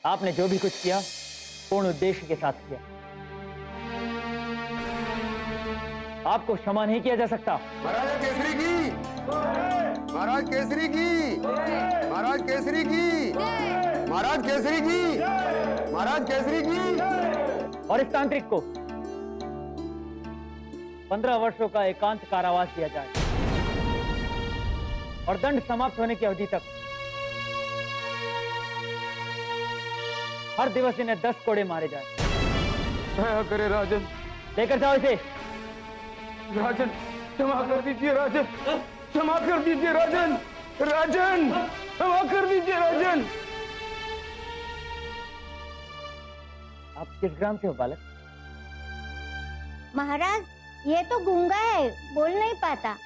आपने जो भी कुछ किया पूर्ण उद्देश्य के साथ किया। आपको क्षमा नहीं किया जा सकता। महाराज केसरी की, महाराज केसरी की, महाराज केसरी की, महाराज केसरी की, महाराज केसरी की। और इस तांत्रिक को 15 वर्षों का एकांत कारावास दिया जाए और दंड समाप्त होने की अवधि तक हर दिवस इन्हें 10 कोड़े मारे जाए। दया करे राजन, लेकर जाओ इसे। राजन क्षमा कर दीजिए राजन, क्षमा कर दीजिए राजन, राजन क्षमा कर दीजिए राजन। आप किस ग्राम से हो बालक? महाराज, ये तो गूंगा है, बोल नहीं पाता।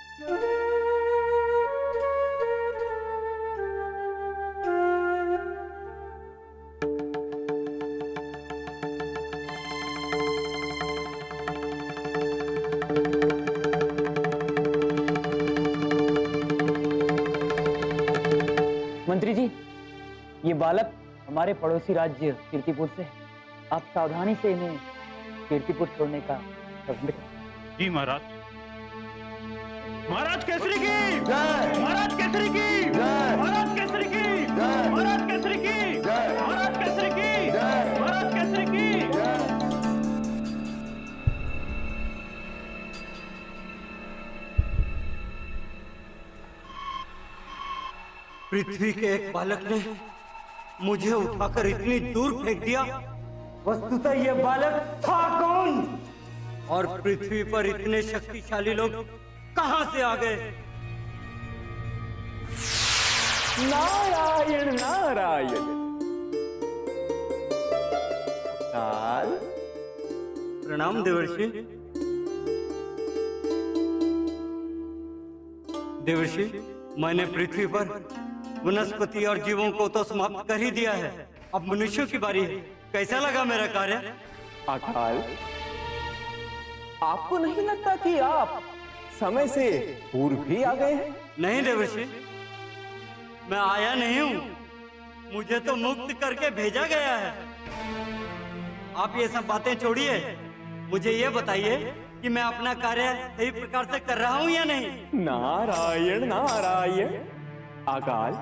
मंत्री जी, ये बालक हमारे पड़ोसी राज्य कीर्तिपुर से है। आप सावधानी से इन्हें कीर्तिपुर छोड़ने का प्रबंध करें। जी महाराज। महाराज केसरी की जय, महाराज केसरी की जय, महाराज केसरी की जय, महाराज केसरी की जय, महाराज केसरी की जय, महाराज केसरी की। जय। पृथ्वी के एक बालक ने मुझे उठाकर इतनी दूर फेंक दिया। वस्तुतः यह बालक था कौन? और पृथ्वी पर इतने शक्तिशाली लोग कहां से आ गए? नारायण नारायण। काल प्रणाम देवर्षि। देवर्षि, मैंने पृथ्वी पर वनस्पति और जीवों को तो समाप्त कर ही दिया है, अब मनुष्यों की बारी है। कैसा लगा मेरा कार्य? अकाल, आपको नहीं लगता कि आप समय से पूर्व ही आ गए हैं? नहीं देवर्षि, मैं आया नहीं हूं, मुझे तो मुक्त करके भेजा गया है। आप ये सब बातें छोड़िए, मुझे ये बताइए कि मैं अपना कार्य सही प्रकार से कर रहा हूं या नहीं? नारायण नारायण। अकाल,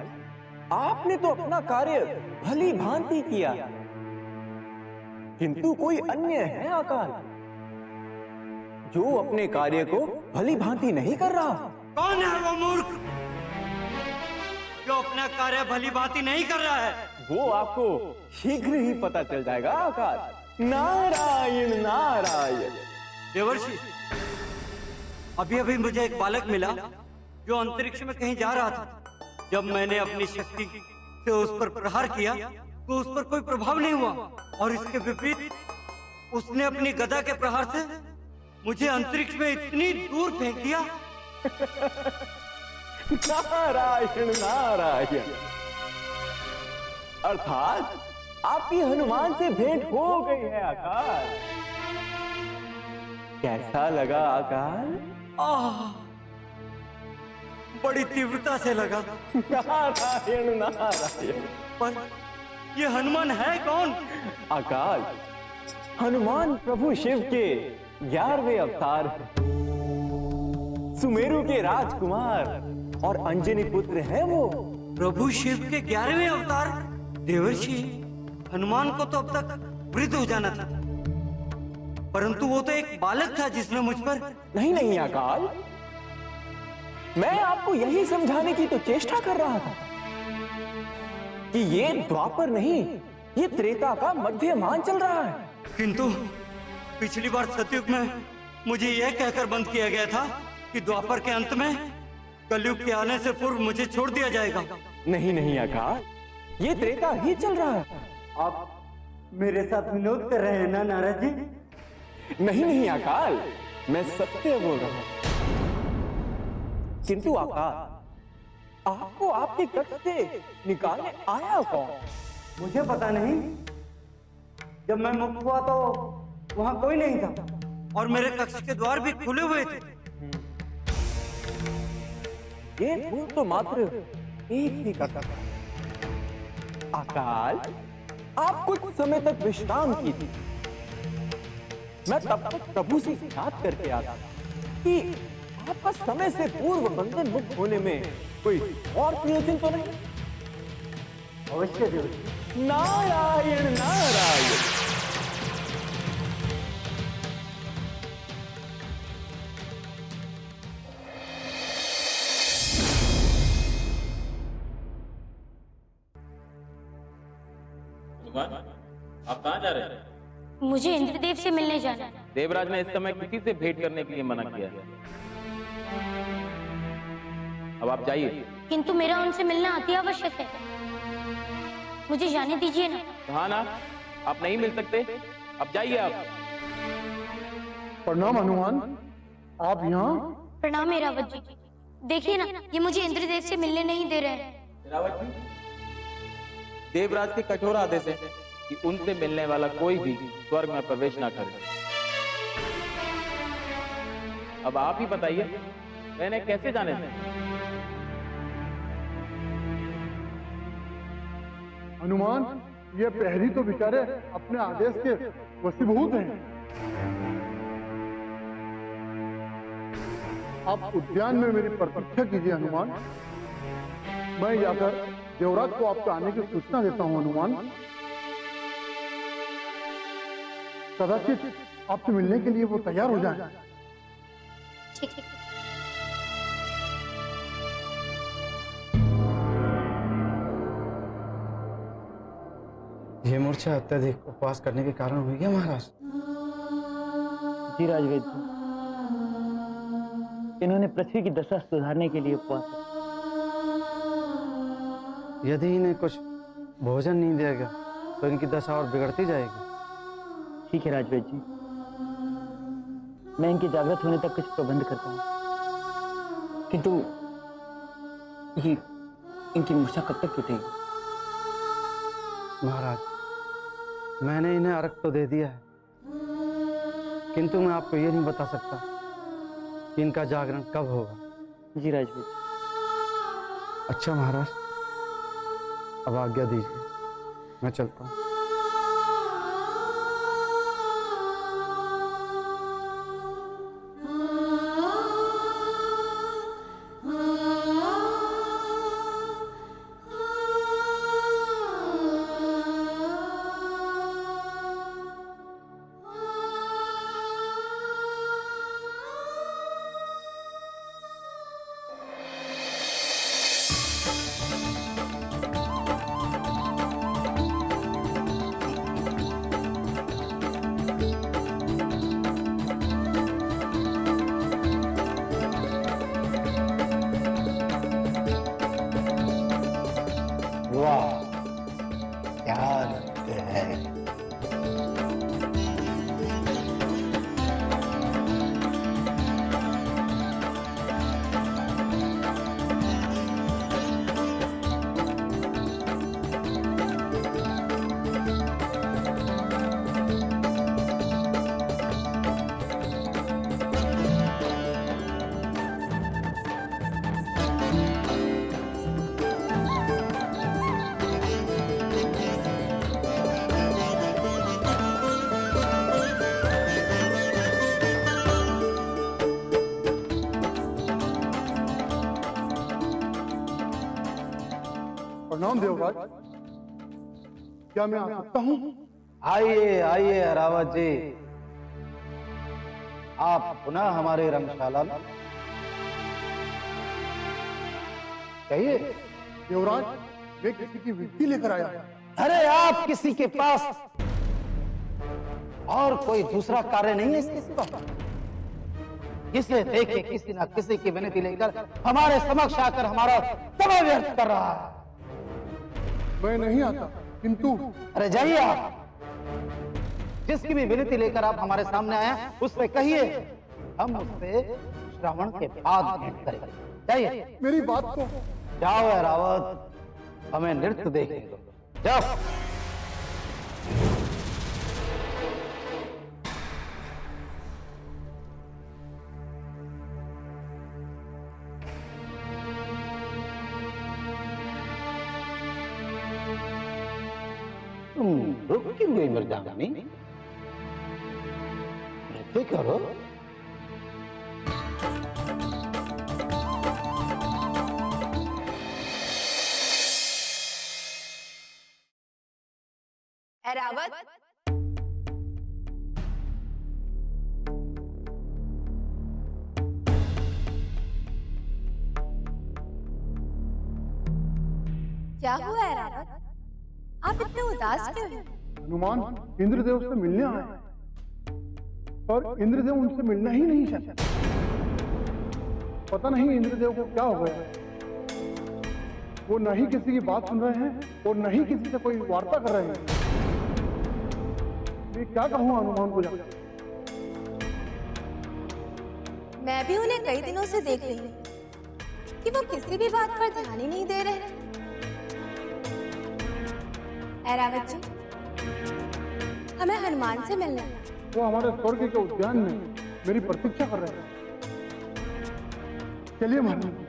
आपने तो अपना कार्य भली भांति किया, किंतु कोई अन्य है अकाल जो अपने कार्य को भली भांति नहीं कर रहा। कौन है वो मूर्ख जो अपना कार्य भली भांति नहीं कर रहा है? वो आपको शीघ्र ही पता चल जाएगा अकाल। नारायण नारायण। देवर्षि, अभी अभी मुझे एक बालक मिला जो अंतरिक्ष में कहीं जा रहा था। जब मैंने अपनी शक्ति से उस पर प्रहार किया तो उस पर कोई प्रभाव नहीं हुआ, और इसके विपरीत उसने अपनी गदा के प्रहार से मुझे अंतरिक्ष में इतनी दूर फेंक दिया। नारायण नारायण। अर्थात आपकी हनुमान से भेंट हो गई है अकाल। कैसा लगा अकाल? बड़ी तीव्रता से लगा। नारायण नारायण। पर ये हनुमान है कौन? अकाल, हनुमान प्रभु शिव के 11वें अवतार हैं। सुमेरु के राजकुमार और अंजनी पुत्र हैं वो। प्रभु शिव के 11वें अवतार? देवर्षि, हनुमान को तो अब तक वृद्ध हो जाना था, परंतु वो तो एक बालक था जिसने मुझ पर। नहीं नहीं अकाल, मैं आपको यही समझाने की तो चेष्टा कर रहा था कि ये द्वापर नहीं, ये त्रेता का मध्यमान चल रहा है। किंतु पिछली बार सतयुग में मुझे यह कहकर बंद किया गया था कि द्वापर के अंत में कलयुग के आने से पूर्व मुझे छोड़ दिया जाएगा। नहीं नहीं अकाल, ये त्रेता ही चल रहा है। आप मेरे साथ विनोद कर रहे हैं ना नारद जी? नहीं नहीं अकाल, मैं सत्य बोल रहा हूं। किंतु अकाल, आपको आपके कक्ष से निकालने आया कौन? मुझे पता नहीं। जब मैं मुक्त हुआ तो वहां कोई नहीं था, और मेरे कक्ष के द्वार भी खुले हुए थे। ये भूल तो मात्र एक ही करता था। अकाल, आप कुछ समय तक विश्राम कीजिए। मैं तब तक प्रभु से याद करके आता कि आपका समय से पूर्व बंधन मुक्त होने में कोई और प्रयोजन तो नहीं। अवश्य देवजी। नारायण नारायण। आप कहाँ जा रहे हैं? मुझे इंद्रदेव से मिलने जाना है। देवराज ने इस समय किसी से भेंट करने के लिए मना किया है। अब आप जाइए। किंतु मेरा उनसे मिलना अति आवश्यक है। मुझे जाने दीजिए ना। कहा ना, आप नहीं मिल सकते। अब जाइए आप। प्रणाम हनुमान, आप यहाँ? प्रणाम एरावत जी। देखिए ना, ये मुझे इंद्रदेव से मिलने नहीं दे रहे हैं। देवराज के कठोर आदेश है कि उनसे मिलने वाला कोई भी स्वर्ग में प्रवेश ना करे। अब आप ही बताइए, मैंने कैसे जाने थे? हनुमान, ये प्रहरी तो बेचारे अपने आदेश के वशीभूत हैं। आप उद्यान में मेरी प्रतीक्षा कीजिए हनुमान। मैं जाकर देवराज को आपके आने की सूचना देता हूं हनुमान। कदाचित आपसे मिलने के लिए वो तैयार हो जाए। ठीक है। ये मूर्छा अत्यधिक उपवास करने के कारण हुई है महाराज। जी राजवेद जी, इन्होंने पृथ्वी की दशा सुधारने के लिए उपवास किया। यदि इन्हें कुछ भोजन नहीं दिया गया तो इनकी दशा और बिगड़ती जाएगी। ठीक है राजवेद जी, मैं इनके जागृत होने तक कुछ प्रबंध करता हूँ। किंतु ये इनकी मूर्छा कब तक टूटेगी? महाराज, मैंने इन्हें अर्घ तो दे दिया है, किंतु मैं आपको ये नहीं बता सकता कि इनका जागरण कब होगा। जी राजवेद। अच्छा महाराज, अब आज्ञा दीजिए, मैं चलता हूँ। प्रणाम देवराज, क्या मैं आ सकता हूँ? आइए आइए अरावत जी, आप पुनः हमारे रंगशाला में। कहिए। देवराज, मैं किसी की विनती लेकर आया हूँ। अरे आप किसी के पास और कोई दूसरा कार्य नहीं है इसके सिवा? जिसे देखे किसी ना किसी की विनती लेकर हमारे समक्ष आकर हमारा समय व्यर्थ कर रहा है। मैं नहीं आता, किंतु अरे जाइए आप, जिसकी भी विनती लेकर आप हमारे सामने आए हैं उससे कहिए हम उससे श्रावण के बाद भेंट करेंगे। जाइए। मेरी बात को। जाओ रावत, हमें नृत्य देखने दो। जाओ। तुम रुक क्यों गई मृदांगनी? नृत्य करो। ऐरावत, क्या हुआ ऐरावत? आप इतने उदास क्यों हैं? हनुमान इंद्रदेव से मिलने आए हैं और इंद्रदेव उनसे मिलना ही नहीं चाहते। पता नहीं इंद्रदेव को क्या हो गया। वो न ही किसी की बात सुन रहे हैं और न ही किसी से कोई वार्ता कर रहे हैं। मैं क्या कहूँ हनुमान को जाकर? मैं भी उन्हें कई दिनों से देख रही हूँ कि वो किसी भी बात पर ध्यान ही नहीं दे रहे। ऐरावत जी, हमें हनुमान से मिलना है। वो हमारे स्वर्ग के उद्यान में मेरी प्रतीक्षा कर रहे हैं। चलिए महाराज।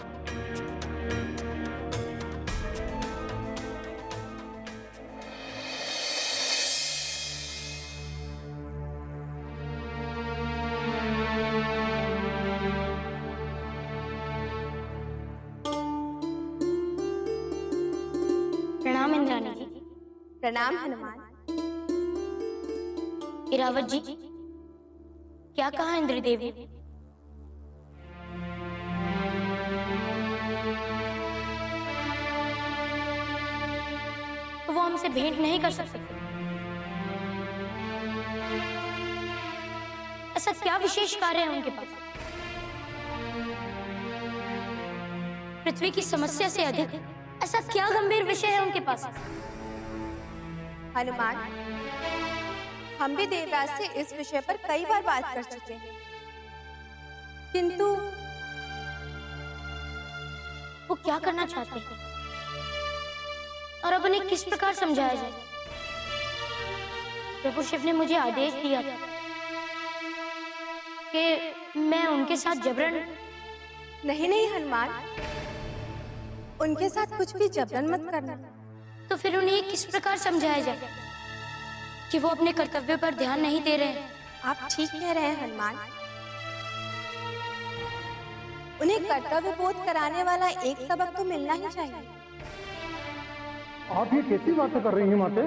प्रणाम इंद्राणी जी। प्रणाम हनुमान। इरावत जी, क्या कहा इंद्रदेव ने? तो वो हमसे भेंट नहीं कर सकते। ऐसा क्या विशेष कार्य है उनके पास? पृथ्वी की समस्या से अधिक ऐसा क्या गंभीर विषय है उनके पास? हनुमान, हम भी देवराज से इस विषय पर कई बार बात कर चुके हैं, किंतु वो क्या करना चाहते हैं और अब उन्हें किस प्रकार समझाया जाए? प्रभु शिव ने मुझे आदेश दिया था कि मैं उनके साथ जबरन। नहीं नहीं हनुमान, उनके साथ कुछ भी जबरन मत करना। तो फिर उन्हें किस प्रकार समझाया जाए कि वो अपने कर्तव्य पर ध्यान नहीं दे रहे हैं? आप ठीक कह रहे हैं हनुमान। उन्हें कर्तव्य बोध कराने वाला एक सबक तो मिलना ही चाहिए। आप ये कैसी बातें कर रही हैं माते?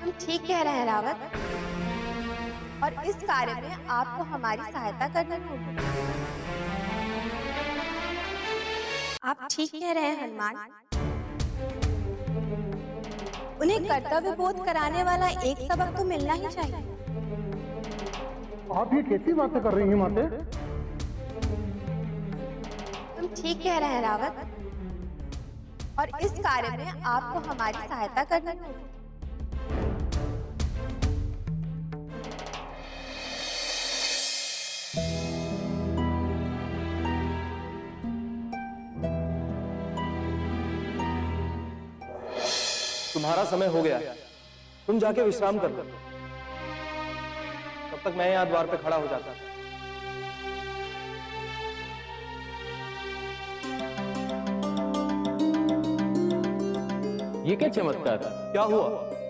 हम ठीक कह रहे हैं रावत, और इस कार्य में आपको हमारी सहायता करनी होगी। आप ठीक कह रहे हैं हनुमान। उन्हें कर्तव्य बोध कराने वाला एक सबक तो मिलना ही चाहिए। आप ये कैसी बातें कर रही हैं माते? तुम ठीक कह रहे हैं रावत, और इस कार्य में आपको हमारी सहायता करनी होगी। तुम्हारा समय हो गया, तुम जाके विश्राम कर लो। तब तक मैं यहाँ द्वार पे खड़ा हो जाता। ये क्या चमत्कार? क्या हुआ?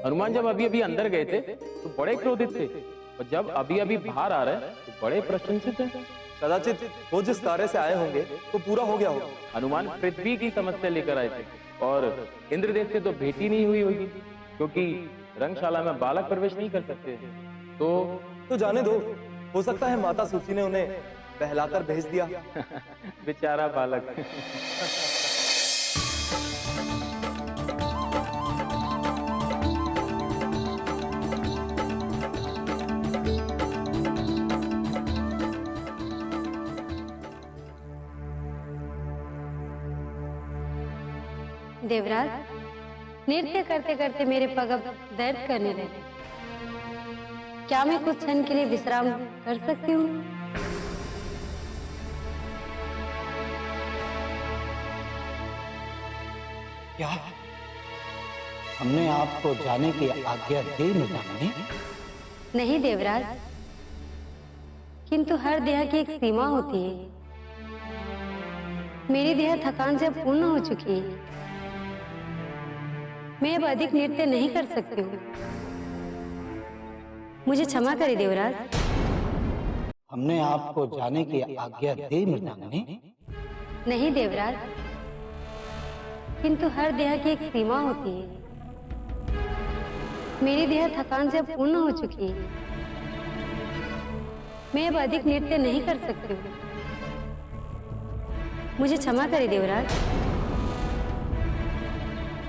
हनुमान जब अभी अभी अंदर गए थे तो बड़े क्रोधित थे, और जब अभी अभी बाहर आ रहे हैं तो बड़े प्रशंसित हैं। कदाचित वो जिस कार्य से आए होंगे तो पूरा हो गया होगा। हनुमान पृथ्वी की समस्या लेकर आए थे, और इंद्रदेव से तो भेंट ही नहीं हुई होगी, क्योंकि रंगशाला में बालक प्रवेश नहीं कर सकते। तो जाने दो, हो सकता है माता सूची ने उन्हें बहलाकर भेज दिया। बेचारा बालक। देवराज, नृत्य करते करते मेरे पग अब दर्द करने लगे। क्या मैं कुछ क्षण के लिए विश्राम कर सकती हूँ? क्या हमने आपको जाने की आज्ञा दी मृदांगनी? नहीं देवराज, किंतु हर देह की एक सीमा होती है। मेरी देह थकान से पूर्ण हो चुकी है। मैं अब अधिक नृत्य नहीं कर सकती हूँ। मुझे क्षमा करें देवराज। हमने आपको जाने की आज्ञा दी मृदांगनी। नहीं देवराज, किंतु हर देह की एक सीमा होती है। मेरी देह थकान से अब पूर्ण हो चुकी है। मैं अब अधिक नृत्य नहीं कर सकती हूँ। मुझे क्षमा करे देवराज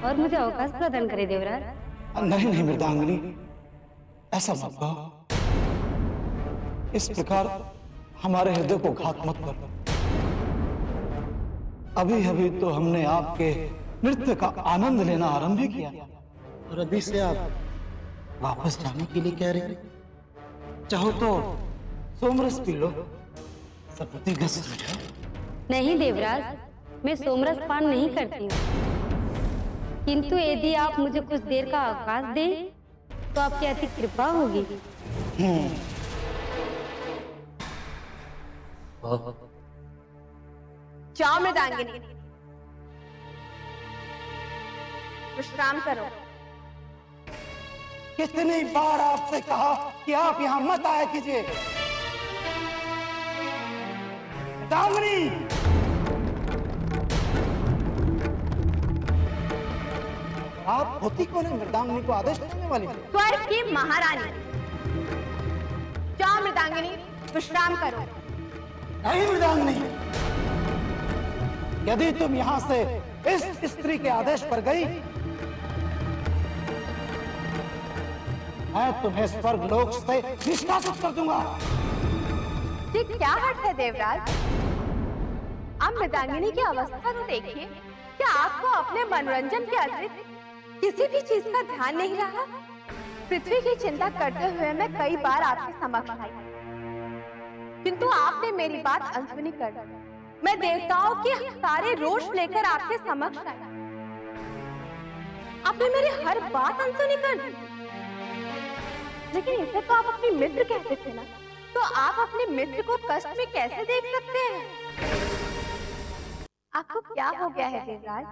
और मुझे अवकाश प्रदान करे देवराज। नहीं नहीं मृदांगनी, ऐसा मत कहो। इस प्रकार हमारे हृदय को घात मत करो। अभी अभी तो हमने आपके नृत्य का आनंद लेना आरंभ ही किया और अभी से आप वापस जाने के लिए कह रहे। चाहो तो सोमरस पी लो, सपति ग्रस्त हो जाओ। नहीं देवराज, मैं सोमरस पान नहीं करती हूँ, किंतु यदि आप मुझे कुछ देर का अवकाश दें तो आपकी अति कृपा होगी। जाओ मृदांगिनी, विश्राम करो। कितनी बार आपसे कहा कि आप यहाँ मत आया कीजिए। मृदांगनी, आप होती कौन है मृदांगनी को आदेश देने वाली? स्वर्ग की महारानी। जाओ मृदांगिनी, विश्राम करो। नहीं मृदांगनी, यदि तुम यहाँ से इस स्त्री के आदेश पर गई, मैं तुम्हें स्वर्ग लोक से निष्कासित कर दूंगा। ये क्या हट है देवराज? आप मृदांगिनी की अवस्था तो देखिए। क्या आपको अपने मनोरंजन के अतिरिक्त किसी भी चीज का ध्यान नहीं रहा? पृथ्वी की चिंता करते हुए मैं कई बार आपके समक्ष आई, किंतु आपने मेरी बात अनसुनी कर दी। मैं देवताओं के सारे रोष लेकर आपके समक्ष आई, आपने मेरी हर बात अनसुनी कर दी। लेकिन इसे तो आप अपनी मित्र कहते थे ना, तो आप अपने मित्र को कष्ट में कैसे देख सकते हैं? आपको क्या हो गया है देवराज?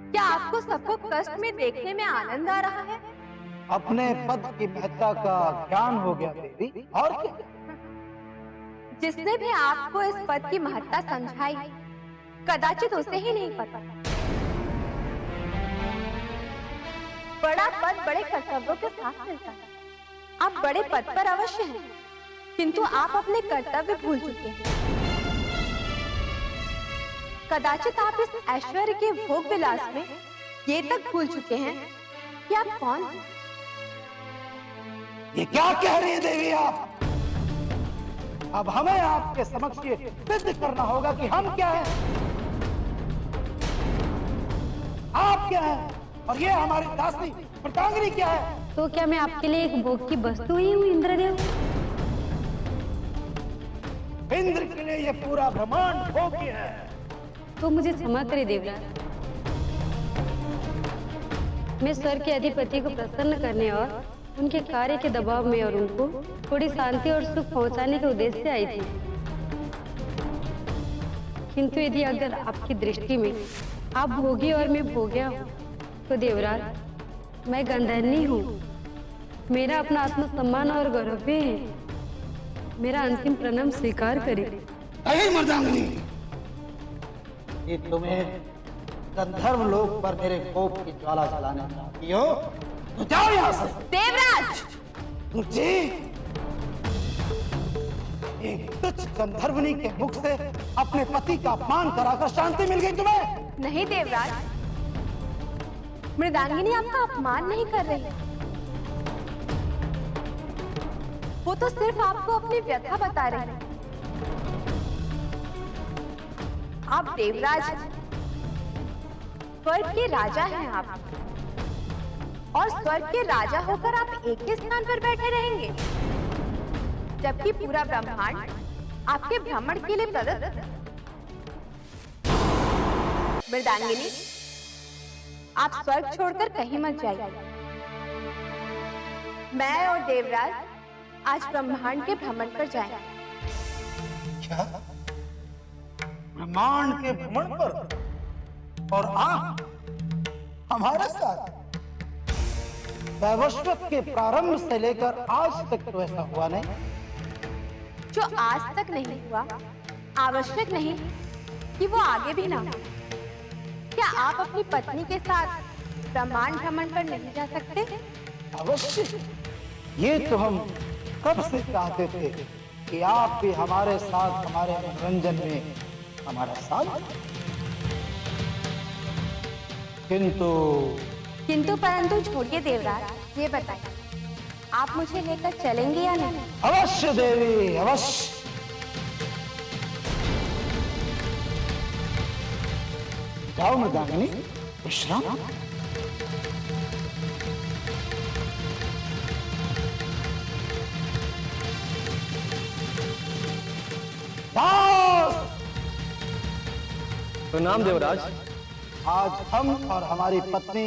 क्या आपको सबको कष्ट में देखने में आनंद आ रहा है? अपने पद की महत्ता का ज्ञान हो गया देवी, और क्या? जिसने भी आपको इस पद की महत्ता समझाई, कदाचित उसे ही नहीं पता। बड़ा पद बड़े कर्तव्यों के साथ मिलता है। आप बड़े पद पर अवश्य हैं, किंतु आप अपने कर्तव्य भूल चुके हैं। कदाचित आप इस ऐश्वर्य के भोग विलास में ये तक भूल चुके हैं कि आप कौन हैं। ये क्या कह रही है देवी आप? अब हमें आपके समक्ष ये सिद्ध करना होगा कि हम क्या हैं, आप क्या हैं, और ये हमारी दासी मृदांगिनी क्या है। तो क्या मैं आपके लिए एक भोग की वस्तु ही हूँ इंद्रदेव? इंद्र के लिए ये पूरा ब्रह्मांड भोग ही है। तो मुझे क्षमा करे देवराज, मैं स्वर्ग के अधिपति को प्रसन्न करने और उनके कार्य के दबाव में और उनको थोड़ी शांति और सुख पहुंचाने के उद्देश्य से आई थी। किंतु यदि अगर आपकी दृष्टि में आप भोगी और मैं भोग्या हूँ, तो देवराज, मैं गंधर्वनी हूँ। मेरा अपना आत्मसम्मान और गौरव भी है। मेरा अंतिम प्रणाम स्वीकार करें। नहीं मर्दांगनी, ये तुम्हें गंधर्व लोक पर मेरे कोप की ज्वाला जलाने चाहती हो तो जाओ यहाँ से। देवराज! तुझे एक तुच्छ गंधर्वनी के मुख से अपने पति का अपमान कराकर शांति मिल गई तुम्हें? नहीं देवराज, मृदांगिनी आपका अपमान नहीं कर रही। वो तो सिर्फ आपको अपनी व्यथा बता रही है। आप देवराज, स्वर्ग के राजा हैं आप, और स्वर्ग के राजा होकर आप एक ही स्थान पर बैठे रहेंगे, जबकि पूरा ब्रह्मांड आपके भ्रमण के लिए प्रदत्त। मृदांगिनी, आप स्वर्ग छोड़कर कहीं मत जाइए। मैं और देवराज आज ब्रह्मांड के भ्रमण पर जाएंगे। क्या? ब्रह्मांड के भ्रमण पर? और आप हमारे साथ वैवस्वत के प्रारंभ से लेकर आज तक तो ऐसा हुआ नहीं। जो आज तक नहीं हुआ, आवश्यक नहीं कि वो आगे भी ना हो। क्या आप अपनी पत्नी के साथ ब्रह्मांड भ्रमण पर नहीं जा सकते? अवश्य, ये तो हम कब से चाहते थे कि आप भी हमारे साथ हमारे मनोरंजन में हमारा साथ। किंतु परंतु छोड़िए देवराज, ये बताइए आप मुझे लेकर चलेंगे या नहीं? अवश्य देवी, अवश्य। जाओ मृदांगिनी, विश्राम। प्रणाम देवराज। आज हम और हमारी पत्नी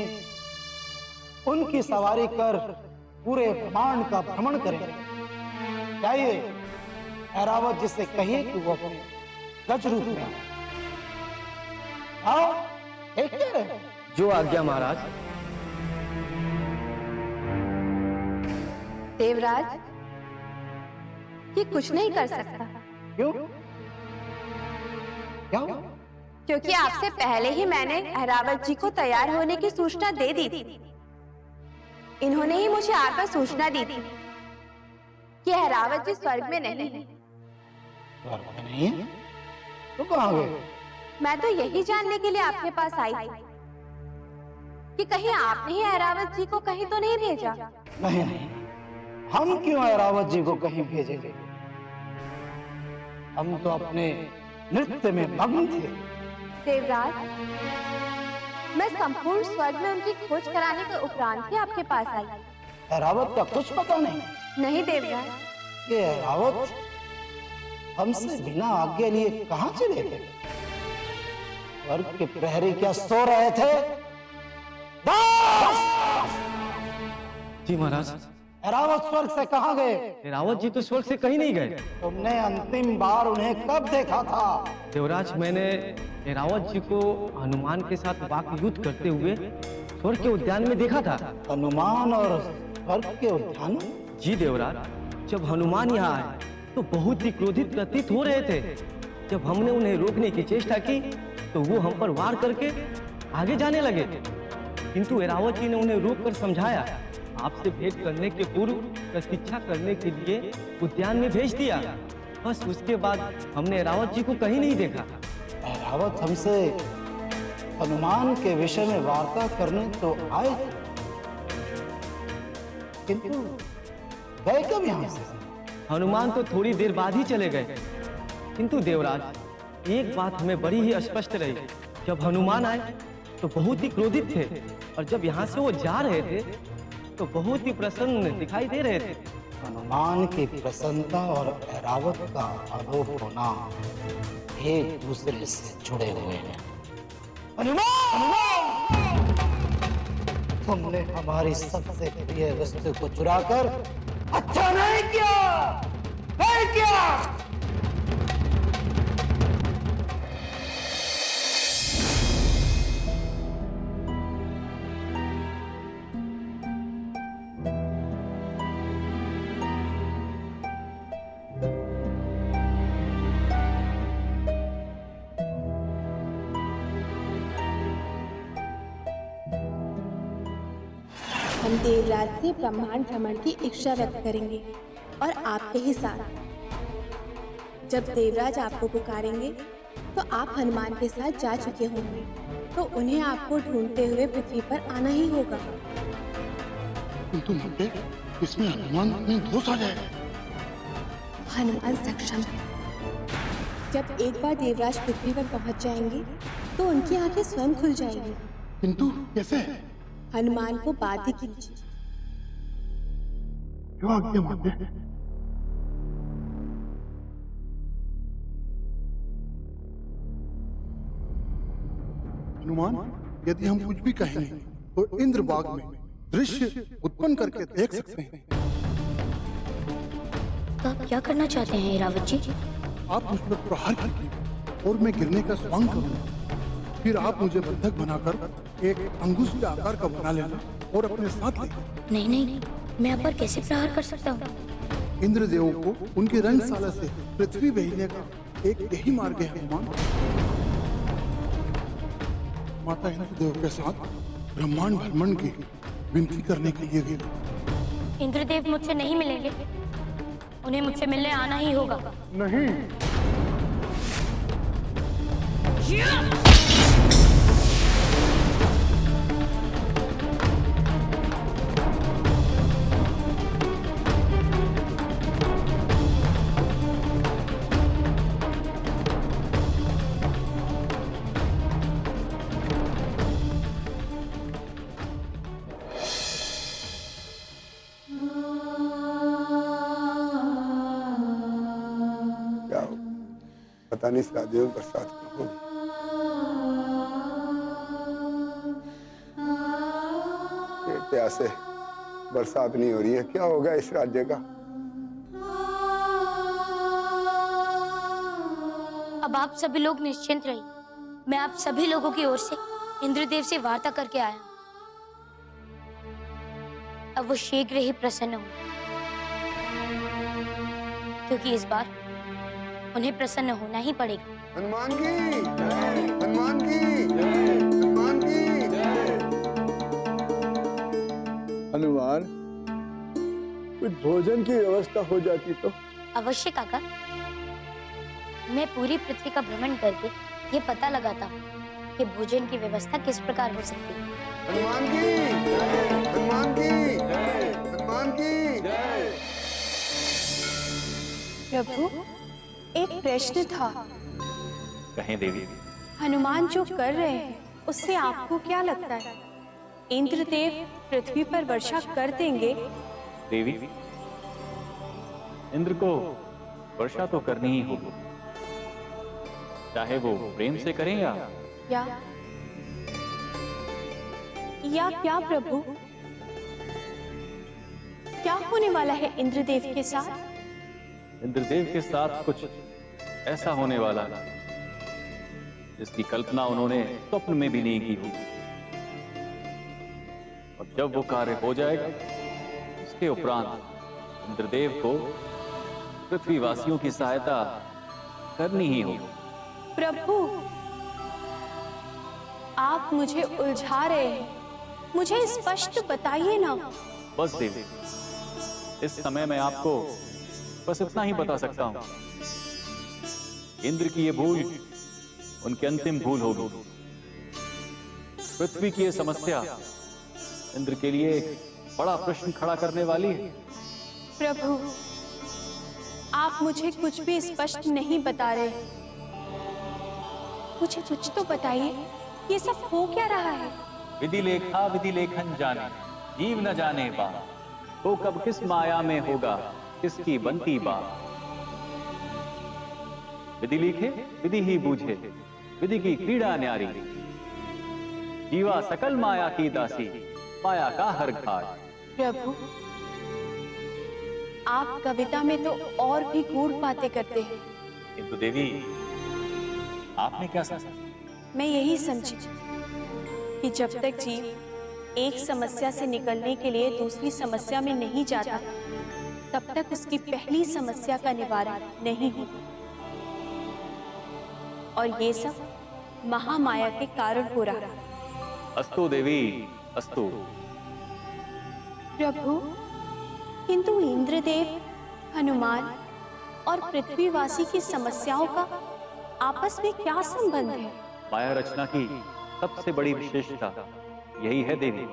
उनकी सवारी कर पूरे ब्रह्मांड का भ्रमण करेंगे। जाइए, ऐरावत जिसे कहिए कि वो अपने गज रूप में आओ। एक रहे। जो आज्ञा महाराज। देवराज, ये कुछ नहीं कर सकता। क्यों? क्या? क्योंकि आपसे पहले ही मैंने ऐरावत जी को तैयार होने की सूचना दे दी थी। इन्होंने ही मुझे आकर सूचना दी थी कि ऐरावत जी स्वर्ग में नहीं है। स्वर्ग में नहीं है? तो कहाँ गए? मैं तो यही जानने के लिए आपके पास आई थी कि कहीं आपने ही ऐरावत जी को कहीं तो नहीं भेजा। नहीं नहीं, हम क्यों ऐरावत जी को कहीं भेजेंगे? हम तो अपने नृत्य में मग्न थे। देवराज, मैं संपूर्ण स्वर्ग में उनकी खोज कराने के उपरांत ही आपके पास आई। ऐरावत का कुछ पता नहीं? नहीं देवराज। ये ऐरावत हमसे बिना आज्ञा लिए कहाँ चले गए? स्वर्ग के प्रहरी क्या सो रहे थे? जी महाराज। ऐरावत स्वर्ग से कहाँ गए? ऐरावत जी तो स्वर्ग से कहीं नहीं गए। तुमने अंतिम बार उन्हें कब देखा था? देवराज, मैंने ऐरावत जी को हनुमान के साथ वाक युद्ध करते हुए स्वर्ग के उद्यान में देखा था। हनुमान और स्वर्ग के उद्यान? जी देवराज, जब हनुमान यहाँ आए तो बहुत ही क्रोधित प्रतीत हो रहे थे। जब हमने उन्हें रोकने की चेष्टा की तो वो हम पर वार करके आगे जाने लगे, किंतु ऐरावत जी ने उन्हें रोककर समझाया, आपसे भेंट करने के पूर्व प्रतीक्षा करने के लिए उद्यान में भेज दिया। बस उसके बाद हमने ऐरावत जी को कहीं नहीं देखा। ऐरावत हमसे हनुमान के विषय में वार्ता करने तो आए थे, किंतु गए कब यहाँ से? हनुमान तो थोड़ी देर बाद ही चले गए, किंतु देवराज, एक बात हमें बड़ी ही स्पष्ट रही। जब हनुमान आए तो बहुत ही क्रोधित थे, और जब यहाँ से वो जा रहे थे तो बहुत ही प्रसन्न दिखाई दे रहे थे। हनुमान की प्रसन्नता और ऐरावत का आरोप होना एक दूसरे से जुड़े हुए हैं। हनुमान! तुमने हमारी सबसे प्रिय वस्तु को चुराकर अच्छा नहीं किया, नहीं किया। हम देवराज से ब्रह्मांड भ्रमण की इच्छा व्यक्त करेंगे और आपके ही साथ। जब देवराज आपको पुकारेंगे तो आप हनुमान के साथ जा चुके होंगे, तो उन्हें आपको ढूंढते हुए पृथ्वी पर आना ही होगा। किंतु मते, इसमें हनुमान में दोष आ जाएगा। हनुमान सक्षम है। जब एक बार देवराज पृथ्वी पर पहुंच जाएंगे तो उनकी आंखें स्वयं खुल जाएंगी। किंतु कैसे? हनुमान को बाध्य कीजिए। क्यों आज्ञा माते? हनुमान, यदि हम कुछ भी कहेंगे तो इंद्रबाग में दृश्य उत्पन्न करके देख सकते हैं। तो आप क्या करना चाहते हैं ऐरावत जी? आप मुझ पर प्रहार कीजिए और मैं गिरने का स्वांग करूंगा। फिर आप मुझे बंधक बनाकर एक अंगूश के आकार का बना लेना और अपने साथ ले। नहीं नहीं, मैं आप पर कैसे प्रहार कर सकता हूँ? इंद्रदेव को उनकी रंगशाला से पृथ्वी भेजने का एक यही मार्ग है हनुमान। माता इंद्रदेव के साथ ब्रह्मांड भ्रमण की विनती करने के लिए गए। इंद्रदेव मुझसे नहीं मिलेंगे, उन्हें मुझसे मिलने आना ही होगा। नहीं, पता नहीं इस राज्य में बरसात क्यों होगी। प्यासे बरसात नहीं हो रही है, क्या होगा इस राज्य का? अब आप सभी लोग निश्चिंत रहिए, मैं आप सभी लोगों की ओर से इंद्रदेव से वार्ता करके आया हूं। अब वो शीघ्र ही प्रसन्न हो, क्योंकि इस बार उन्हें प्रसन्न होना ही पड़ेगा। हनुमान की जय, हनुमान की जय, हनुमान की जय। हनुमान, कुछ भोजन की व्यवस्था हो जाती तो। अवश्य काका, मैं पूरी पृथ्वी का भ्रमण करके ये पता लगाता हूँ कि भोजन की व्यवस्था किस प्रकार हो सकती है। हनुमान की जय, हनुमान की जय, हनुमान की जय। प्रभु, एक प्रश्न था। कहें देवी। हनुमान जो कर रहे हैं उससे आपको क्या लगता है? इंद्रदेव पृथ्वी पर वर्षा कर देंगे? देवी, इंद्र को वर्षा तो करनी ही होगी, चाहे वो प्रेम से करें या क्या प्रभु? क्या होने वाला है इंद्रदेव के साथ? इंद्रदेव के साथ कुछ ऐसा होने वाला है जिसकी कल्पना उन्होंने स्वप्न में भी नहीं की होगी। और जब वो कार्य हो जाएगा, उसके उपरांत इंद्रदेव को पृथ्वीवासियों की सहायता करनी ही होगी। प्रभु, आप मुझे उलझा रहे हैं, मुझे स्पष्ट बताइए ना। बस देवी, इस समय मैं आपको बस इतना ही बता सकता हूं, इंद्र की ये भूल उनकी अंतिम भूल होगी। पृथ्वी की ये समस्या इंद्र के लिए एक बड़ा प्रश्न खड़ा करने वाली है। प्रभु, आप मुझे कुछ भी स्पष्ट नहीं बता रहे, मुझे कुछ तो बताइए, ये सब हो क्या रहा है? विधि लेखा विधि लेखन जाने, जीव न जाने बात, तो कब किस माया में होगा किसकी बनती बात। विधि लिखे विधि ही बूझे, विधि की क्रीड़ा न्यारी, जीवा सकल माया की दासी, माया का हर घाट। प्रभु, आप कविता में तो और भी गूढ़ बातें करते हैं। किंतु देवी, आपने क्या समझा? मैं यही समझी कि जब तक जीव एक समस्या से निकलने के लिए दूसरी समस्या में नहीं जाता, तब तक उसकी पहली समस्या का निवारण नहीं होता। और ये सब महामाया के कारण हो रहा है। अस्तु देवी, अस्तु। प्रभु, किंतु इंद्रदेव, हनुमान और पृथ्वीवासी की समस्याओं का आपस में क्या संबंध है? माया रचना की सबसे बड़ी विशेषता यही है देवी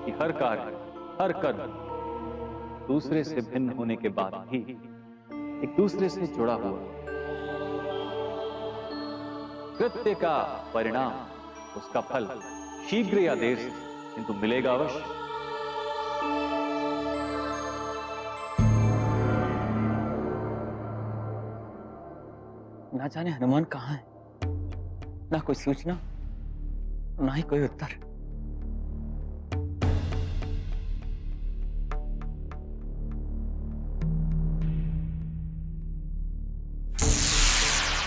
कि हर कार्य, हर कर्म दूसरे से भिन्न होने के बाद भी एक दूसरे से जुड़ा हुआ। कृत्य का परिणाम, उसका फल शीघ्र या देर से किंतु मिलेगा अवश्य। ना जाने हनुमान कहाँ है, ना कोई सूचना, ना ही कोई उत्तर।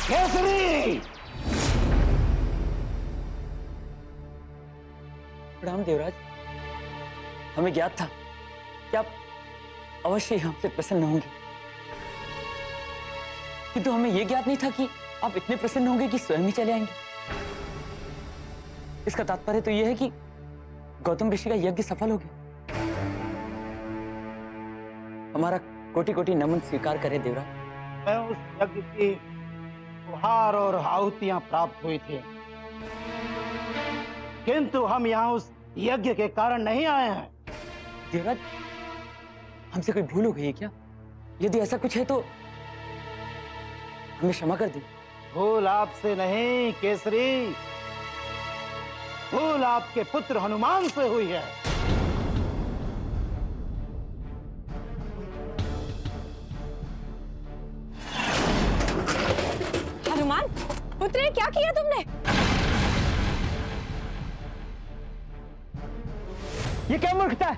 केसरी! प्रणाम देवराज। हमें ज्ञात था कि आप अवश्य हमसे प्रसन्न होंगे, किंतु हमें यह ज्ञात नहीं था कि आप इतने प्रसन्न होंगे कि स्वयं ही चले आएंगे। इसका तात्पर्य तो यह है कि गौतम ऋषि का यज्ञ सफल हो गया। हमारा कोटि कोटि नमन स्वीकार करें देवराज। मैं उस यज्ञ की उपहार और आहुतियां प्राप्त हुई थी, किंतु हम यहाँ उस यज्ञ के कारण नहीं आए हैं। देवराज, हमसे कोई भूल हो गई है क्या? यदि ऐसा कुछ है तो हमें क्षमा कर दे। भूल आपसे नहीं केसरी, भूल आपके पुत्र हनुमान से हुई है। हनुमान पुत्र, क्या किया तुमने? ये क्या मूर्खता है?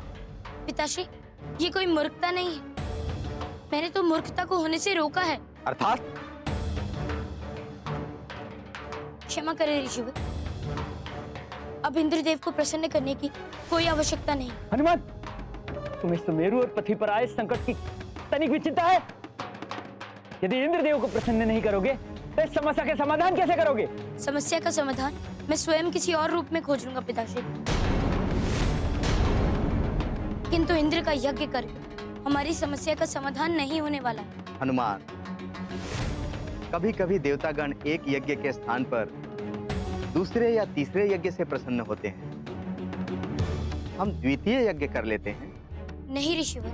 पिताश्री, ये कोई मूर्खता नहीं है। मैंने तो मूर्खता को होने से रोका है। अर्थात? क्षमा करें ऋषिवर, अब इंद्रदेव को प्रसन्न करने की कोई आवश्यकता नहीं। हनुमान, तुम्हें सुमेरु और पृथ्वी पर आए संकट की तनिक भी चिंता है? यदि इंद्रदेव को प्रसन्न नहीं करोगे तो इस समस्या के समाधान कैसे करोगे? समस्या का समाधान मैं स्वयं किसी और रूप में खोज लूंगा पिताश्री, किंतु इंद्र का यज्ञ करके हमारी समस्या का समाधान नहीं होने वाला। हनुमान, कभी कभी देवतागण एक यज्ञ के स्थान पर दूसरे या तीसरे यज्ञ से प्रसन्न होते हैं। हम द्वितीय यज्ञ कर लेते हैं। नहीं ऋषिवर,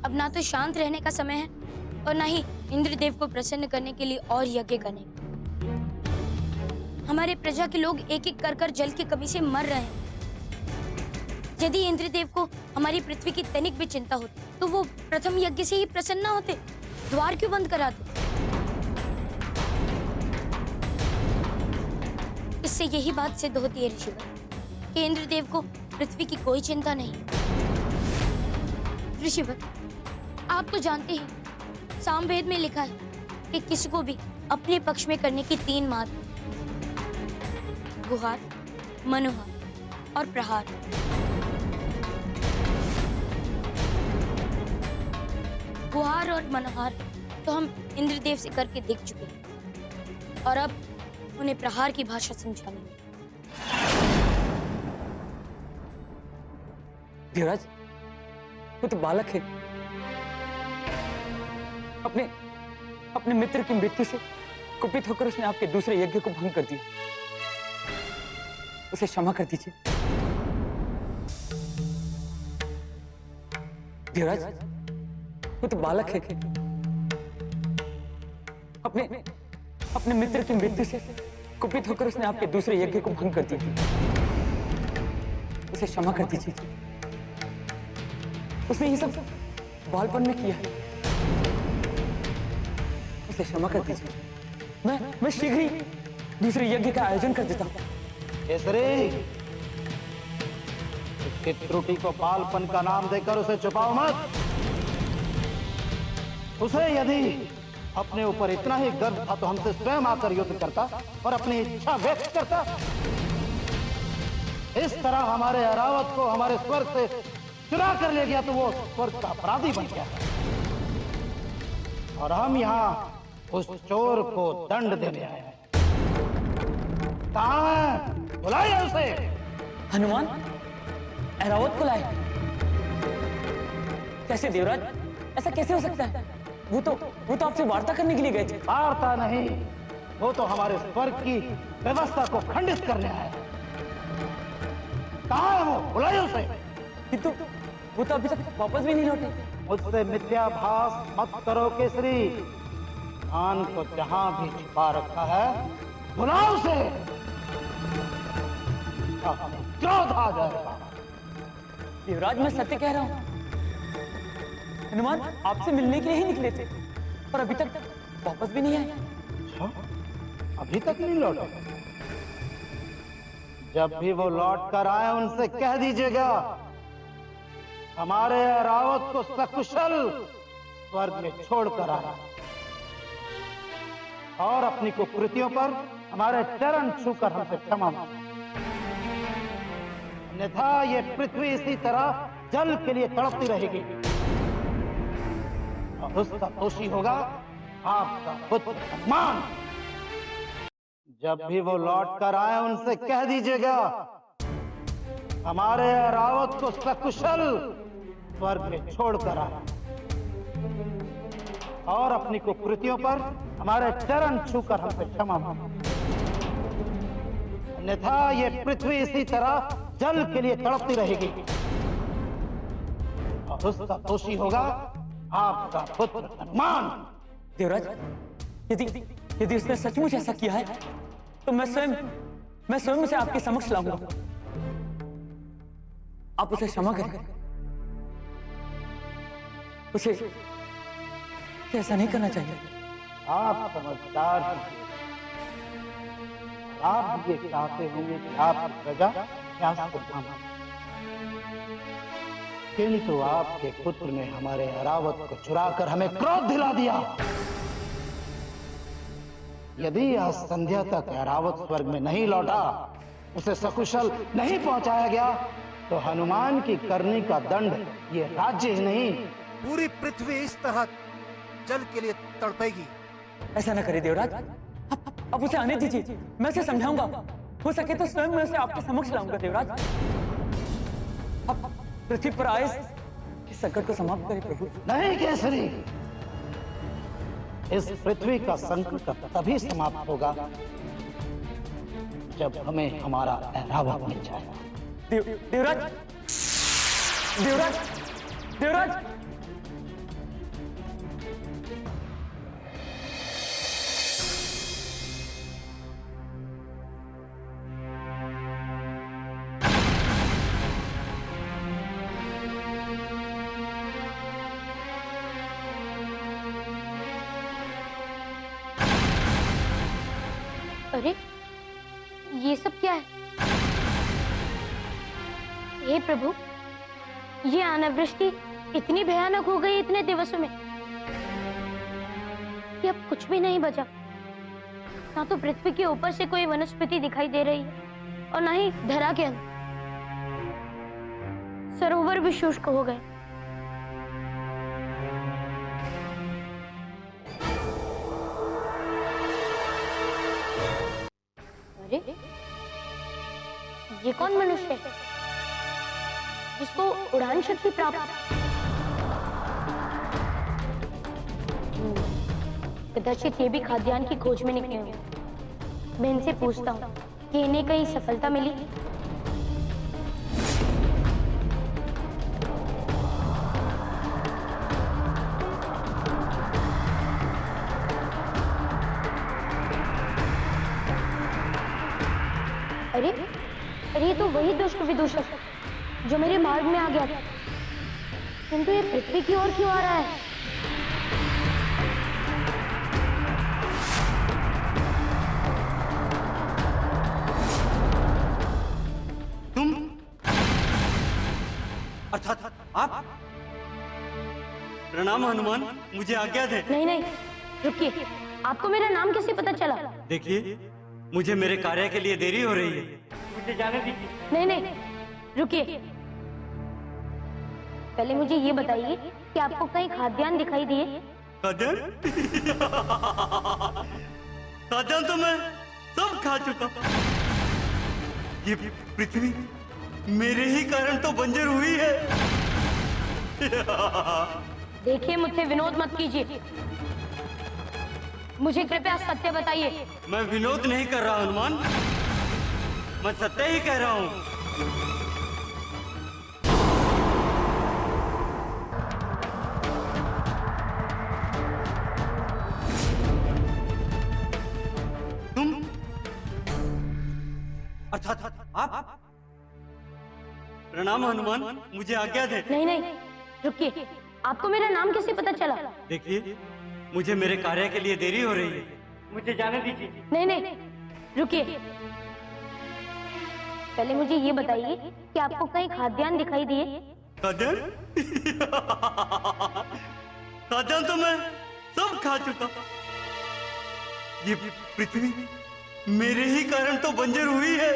अब ना तो शांत रहने का समय है और ना ही इंद्रदेव को प्रसन्न करने के लिए और यज्ञ करने का। हमारे प्रजा के लोग एक एक कर जल की कमी से मर रहे हैं। यदि इंद्रदेव को हमारी पृथ्वी की तनिक भी चिंता होती तो वो प्रथम यज्ञ से ही प्रसन्न होते, द्वार क्यों बंद कराते? इससे यही बात सिद्ध होती है ऋषिवर कि इंद्रदेव को पृथ्वी की कोई चिंता नहीं। ऋषिवर, आप तो जानते हैं सामवेद में लिखा है कि किसी को भी अपने पक्ष में करने की 3 मार्ग, गुहार, मनोहार और प्रहार। गुहार और मनोहार तो हम इंद्रदेव से करके देख चुके हैं और अब उन्हें प्रहार की भाषा समझानी। देवराज, वो तो बालक है। अपने मित्र की मृत्यु से कुपित होकर उसने आपके दूसरे यज्ञ को भंग कर दिया। उसे क्षमा कर दीजिए। देवराज, वो तो बालक है। अपने मित्र की मृत्यु से कुपित होकर उसने आपके दूसरे यज्ञ को भंग कर दिया। उसे क्षमा कर दीजिए। उसने ये सब बालपन में किया है। उसे क्षमा कर दीजिए। मैं शीघ्र ही दूसरे यज्ञ का आयोजन कर देता हूँ। केसरी, इसकी त्रुटि को बालपन का नाम देकर उसे छुपाओ मत। उसे यदि अपने ऊपर इतना ही गर्व था तो हमसे स्वयं आकर युद्ध करता और अपनी इच्छा व्यक्त करता। इस तरह हमारे अरावत को हमारे स्वर्ग से चुरा कर ले गया तो वो स्वर्ग का अपराधी बन गया और हम यहाँ उस चोर को दंड देने आए हैं। कहाँ है? बुलाइए उसे। हनुमान, ऐरावत को लाए? कैसे देवराज, ऐसा कैसे हो सकता है? वो तो आपसे वार्ता करने के लिए गए थे। वार्ता नहीं, वो तो हमारे स्वर्ग की व्यवस्था को खंडित करने आया। कहाँ है वो? बुलाइए उसे। किंतु वो तो अभी तक वापस भी नहीं लौटे। मुझसे मिथ्याभास मत करो केसरी। खान को जहां भी छिपा रखा है, बुलाओ उसे। क्रोध आ जाएगा। देवराज, मैं सत्य कह रहा हूँ। हनुमान आपसे मिलने के लिए ही निकले थे और अभी तक वापस भी नहीं आए। अच्छा, अभी तक नहीं लौटे? जब भी वो लौट कर आए उनसे कह दीजिएगा हमारे रावत को सकुशल स्वर्ग में छोड़कर आया और अपनी कुकृतियों पर हमारे चरण छूकर हमसे क्षमा मांगे। अन्यथा ये पृथ्वी इसी तरह जल के लिए तड़पती रहेगी और उसका दोषी होगा आपका पुत्र हनुमान। जब भी वो लौट कर आए उनसे कह दीजिएगा हमारे रावत को सकुशल स्वर्ग में छोड़कर आए और अपनी कुकृतियों पर हमारे चरण छूकर हमसे क्षमा मांगे, अन्यथा ये पृथ्वी इसी तरह जल के लिए तड़पती रहेगी और उसका दोषी होगा आपका पुत्र हनुमान। देवराज, यदि उसने सचमुच ऐसा किया है तो मैं स्वयं उसे आपके समक्ष लाऊंगा। आप उसे क्षमा करें। उसे ऐसा नहीं करना चाहिए। आप समझदार हैं। आप ये चाहते होंगे कि आपकी प्रजा न्यास को थामे, किंतु आपके पुत्र ने हमारे अरावत को चुराकर हमें क्रोध दिला दिया। यदि आज संध्या तक अरावत स्वर्ग में नहीं लौटा, उसे सकुशल नहीं पहुंचाया गया, तो हनुमान की करनी का दंड ये राज्य ही नहीं पूरी पृथ्वी इस तरह जल के लिए तड़पेगी। ऐसा न करे देवराज, अब उसे आने दीजिए, मैं उसे समझाऊंगा। हो सके तो स्वयं मैं उसे आपके समक्ष लाऊंगा। देवराज, अब पृथ्वी पर आए इस संकट को समाप्त करें प्रभु। नहीं केसरी, इस पृथ्वी का संकट तभी समाप्त होगा जब हमें हमारा ऐरावत मिल जाएगा। देवराज, देवराज, देवराज, अरे ये सब क्या है? हे प्रभु, ये अनावृष्टि इतनी भयानक हो गई इतने दिवसों में कि अब कुछ भी नहीं बचा। ना तो पृथ्वी के ऊपर से कोई वनस्पति दिखाई दे रही है और ना ही धरा के अंदर। सरोवर भी शुष्क हो गए। अरे ये कौन मनुष्य है जिसको उड़ान शक्ति प्राप्त? कदाचित ये भी खाद्यान्न की खोज में निकले होंगे। मैं इनसे पूछता हूँ कि इन्हें कहीं सफलता मिली। अरे ये तो वही दुष्ट विदूषक जो मेरे मार्ग में आ गया था, किंतु ये पृथ्वी की ओर क्यों आ रहा है? तुम अर्थात आप? प्रणाम हनुमान, मुझे आज्ञा दे। नहीं, रुकिए। आपको मेरा नाम कैसे पता चला? देखिए, मुझे मेरे कार्य के लिए देरी हो रही है, मुझे जाने दीजिए। नहीं, रुकिए। पहले मुझे ये बताइए कि आपको कहीं खाद्यान्न दिखाई दिए? खाद्यान्न? खाद्यान्न तो मैं सब खा चुका। ये पृथ्वी मेरे ही कारण तो बंजर हुई है। देखिए, मुझसे विनोद मत कीजिए। मुझे कृपया सत्य बताइए। मैं विनोद नहीं कर रहा हनुमान, मैं सत्य ही कह रहा हूँ। तुम अर्थात आप? प्रणाम हनुमान, मुझे आज्ञा दे। नहीं, रुकिए। आपको मेरा नाम कैसे पता चला? देखिए, मुझे मेरे कार्य के लिए देरी हो रही है, मुझे जाने दीजिए। नहीं, रुकिए। पहले मुझे ये बताइए कि आपको कहीं खाद्यान्न दिखाई दिए? खाद्यान्न? खाद्यान्न तो मैं सब खा चुका। ये पृथ्वी मेरे ही कारण तो बंजर हुई है।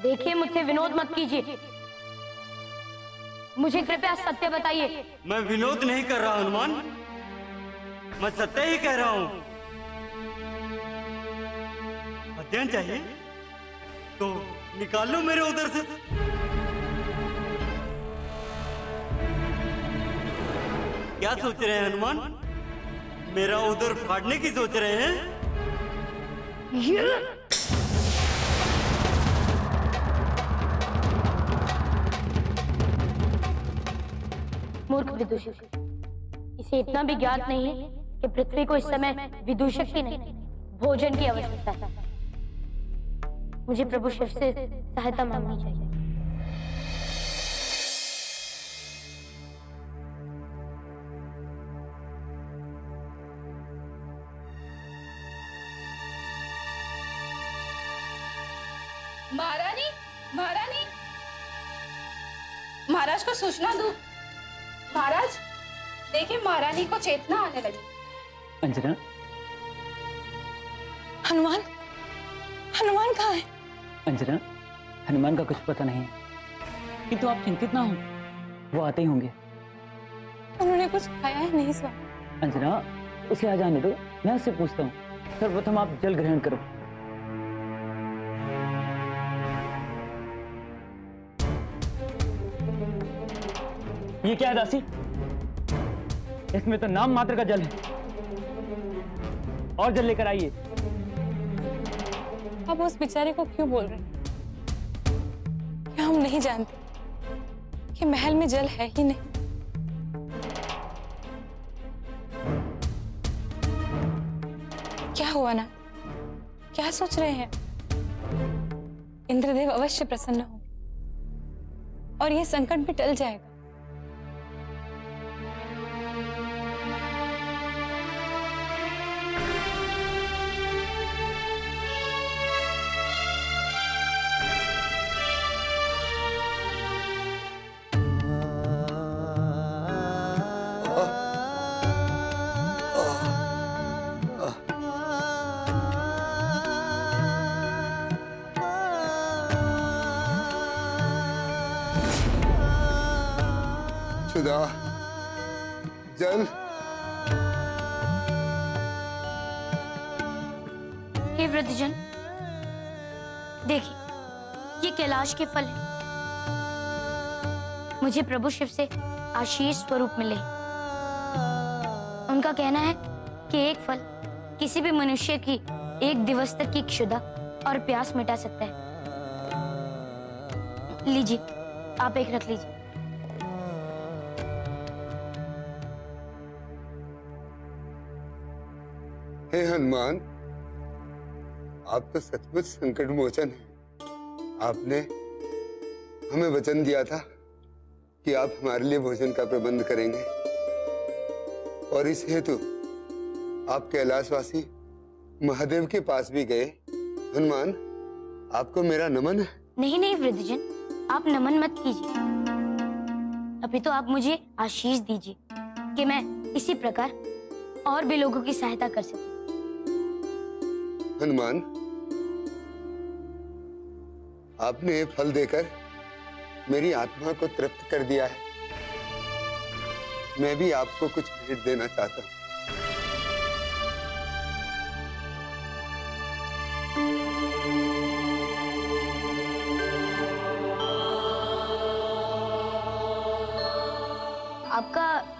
देखिए, मुझसे विनोद मत कीजिए। मुझे कृपया सत्य बताइए। मैं विनोद नहीं कर रहा हनुमान, मैं सत्य ही कह रहा हूं। अध्ययन चाहिए तो निकाल लो मेरे उधर से। क्या सोच रहे हैं हनुमान? मेरा उधर फाड़ने की सोच रहे हैं? मूर्ख विदूषक, इसे इतना भी ज्ञात नहीं है कि पृथ्वी को इस समय विदूषक की नहीं, भोजन की आवश्यकता है। मुझे प्रभु शिव से सहायता मांगनी चाहिए। महारानी, महारानी, महाराज को सूचना दो। महाराज, देखिए महारानी को चेतना आने लगी। अंजना, हनुमान, हनुमान कहाँ है? अंजना, हनुमान का कुछ पता नहीं है, किंतु आप चिंतित ना हो, वो आते ही होंगे। उन्होंने कुछ खाया है नहीं स्वामी? अंजना, उसे आ जाने दो, मैं उससे पूछता हूँ। सर्वप्रथम आप जल ग्रहण करो। ये क्या है दासी? इसमें तो नाम मात्र का जल है। और जल लेकर आइए। आप उस बेचारे को क्यों बोल रहे हैं? क्या हम नहीं जानते कि महल में जल है ही नहीं? क्या हुआ ना? क्या सोच रहे हैं? इंद्रदेव अवश्य प्रसन्न हो और ये संकट भी टल जाएगा। सुधा, जल। हे वृद्धजन, देखिए, ये कैलाश के फल हैं। मुझे प्रभु शिव से आशीष स्वरूप मिले। उनका कहना है कि एक फल किसी भी मनुष्य की एक दिवस तक की क्षुधा और प्यास मिटा सकता है। लीजिए, आप एक रख लीजिए। हे हनुमान, आप तो सचमुच संकट मोचन हैं। आपने हमें वचन दिया था कि आप हमारे लिए भोजन का प्रबंध करेंगे, और इस हेतु आप कैलाशवासी महादेव के पास भी गए। हनुमान, आपको मेरा नमन है। नहीं नहीं वृद्धजन, आप नमन मत कीजिए। अभी तो आप मुझे आशीष दीजिए कि मैं इसी प्रकार और भी लोगों की सहायता कर सकूं। हनुमान, आपने ये फल देकर मेरी आत्मा को तृप्त कर दिया है। मैं भी आपको कुछ भेंट देना चाहता हूं।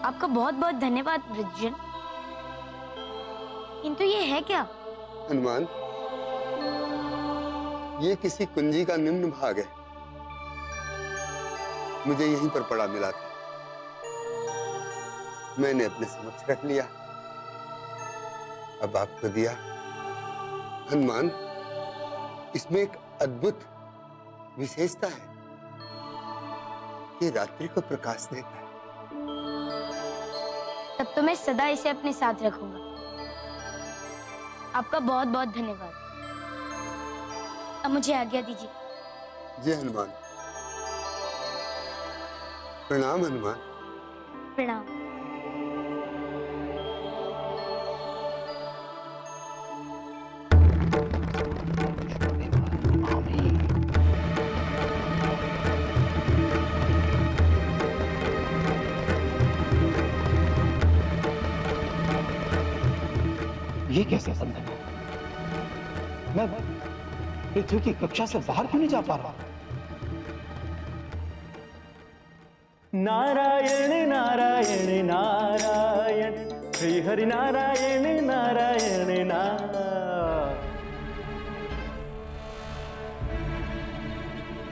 आपका बहुत बहुत धन्यवाद वृद्धजन। किंतु ये है क्या? हनुमान, ये किसी कुंजी का निम्न भाग है। मुझे यहीं पर पड़ा मिला था, मैंने अपने समक्ष रख लिया, अब आपको दिया। हनुमान, इसमें एक अद्भुत विशेषता है कि रात्रि को प्रकाश देता है। तब तो मैं सदा इसे अपने साथ रखूंगा। आपका बहुत बहुत धन्यवाद। अब मुझे आज्ञा दीजिए। जय हनुमान। प्रणाम हनुमान। प्रणाम। कैसे संभव है? मैं पृथ्वी की कक्षा से बाहर क्यों नहीं जा पा रहा? नारायण नारायण नारायण, हरि हरि नारायण नारायण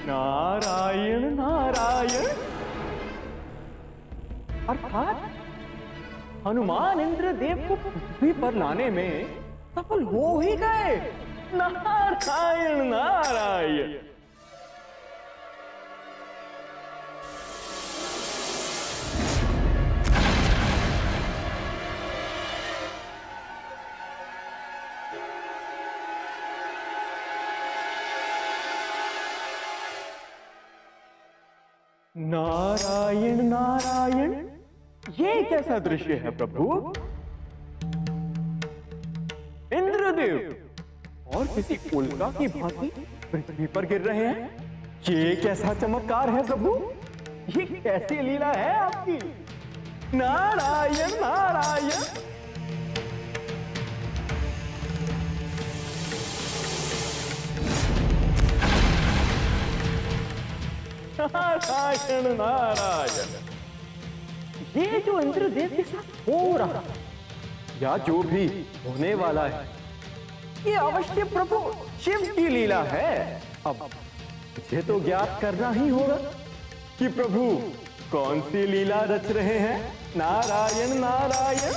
नारायण नारायण। अर्थात हनुमान इंद्रदेव को पृथ्वी पर लाने में सफल हो ही गए। नारायण नारायण। नारायण नारायण, ये कैसा दृश्य है प्रभु? इंद्रदेव और किसी उल्का की भांति पृथ्वी पर गिर रहे हैं। ये कैसा चमत्कार है प्रभु? ये कैसी लीला है आपकी? नारायण नारायण। नारायण नारायण। ये जो इंद्रदेव के साथ हो रहा या जो भी होने वाला है, ये अवश्य प्रभु शिव की लीला है। अब मुझे तो ज्ञात करना ही होगा कि प्रभु कौन सी लीला रच रहे हैं। नारायण नारायण।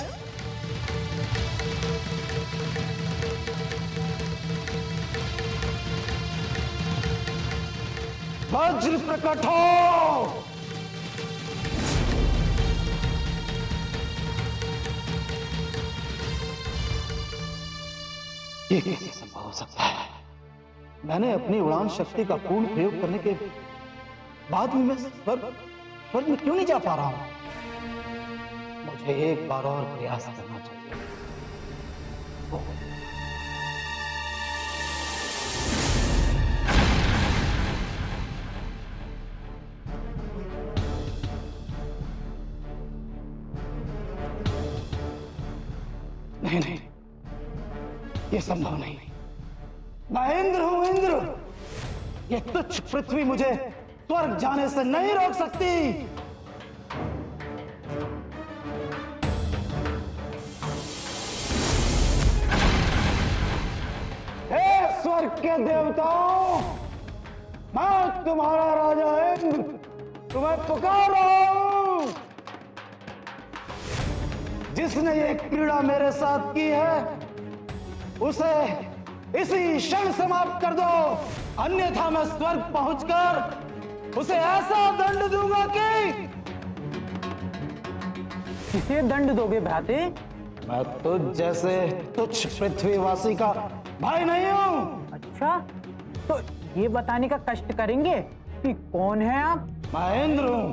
वज्र प्रकट हो। ये कैसे संभव हो सकता है? मैंने अपनी उड़ान शक्ति का पूर्ण प्रयोग करने के बाद भी मैं स्वर्ग में क्यों नहीं जा पा रहा हूं? मुझे एक बार और प्रयास करना चाहिए। नहीं नहीं, ये संभव नहीं। मैं इंद्र हूं, इंद्र। ये तुच्छ पृथ्वी मुझे स्वर्ग जाने से नहीं रोक सकती। हे स्वर्ग के देवताओं, मैं तुम्हारा राजा इंद्र तुम्हें पुकार रहा हूं। जिसने ये क्रीड़ा मेरे साथ की है उसे इसी क्षण समाप्त कर दो, अन्यथा मैं स्वर्ग पहुंचकर उसे ऐसा दंड दूंगा कि। किसे दंड दोगे भ्राते? मैं तुझ जैसे तुच्छ पृथ्वीवासी का भाई नहीं हूं। अच्छा, तो ये बताने का कष्ट करेंगे कि कौन है आप? मैं इंद्र हूं,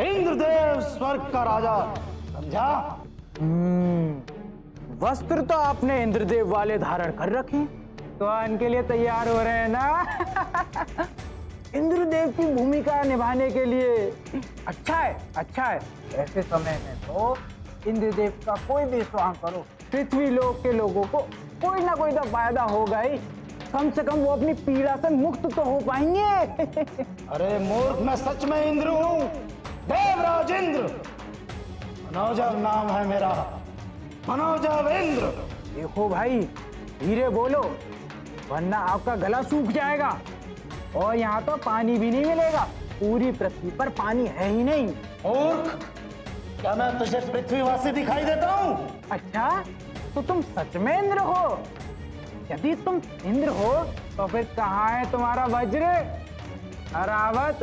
इंद्रदेव, स्वर्ग का राजा, समझा? वस्त्र तो आपने इंद्रदेव वाले धारण कर रखे, तो इनके लिए तैयार हो रहे हैं ना? इंद्रदेव की भूमिका निभाने के लिए। अच्छा है, अच्छा है। ऐसे समय में तो इंद्रदेव का कोई भी स्वांग करो, पृथ्वी लोक के लोगों को कोई ना कोई तो फायदा होगा ही। कम से कम वो अपनी पीड़ा से मुक्त तो हो पाएंगे। अरे मूर्ख, मैं सच में इंद्र हूं, देवराज इंद्र। मनोजव नाम है मेरा, मनोजव इंद्र। देखो भाई, धीरे बोलो वरना आपका गला सूख जाएगा और यहाँ तो पानी भी नहीं मिलेगा। पूरी पृथ्वी पर पानी है ही नहीं। मूर्ख, क्या मैं तुझे पृथ्वीवासी दिखाई देता हूँ? अच्छा, तो तुम सच में इंद्र हो? यदि तुम इंद्र हो तो फिर कहाँ है तुम्हारा वज्र? रावत?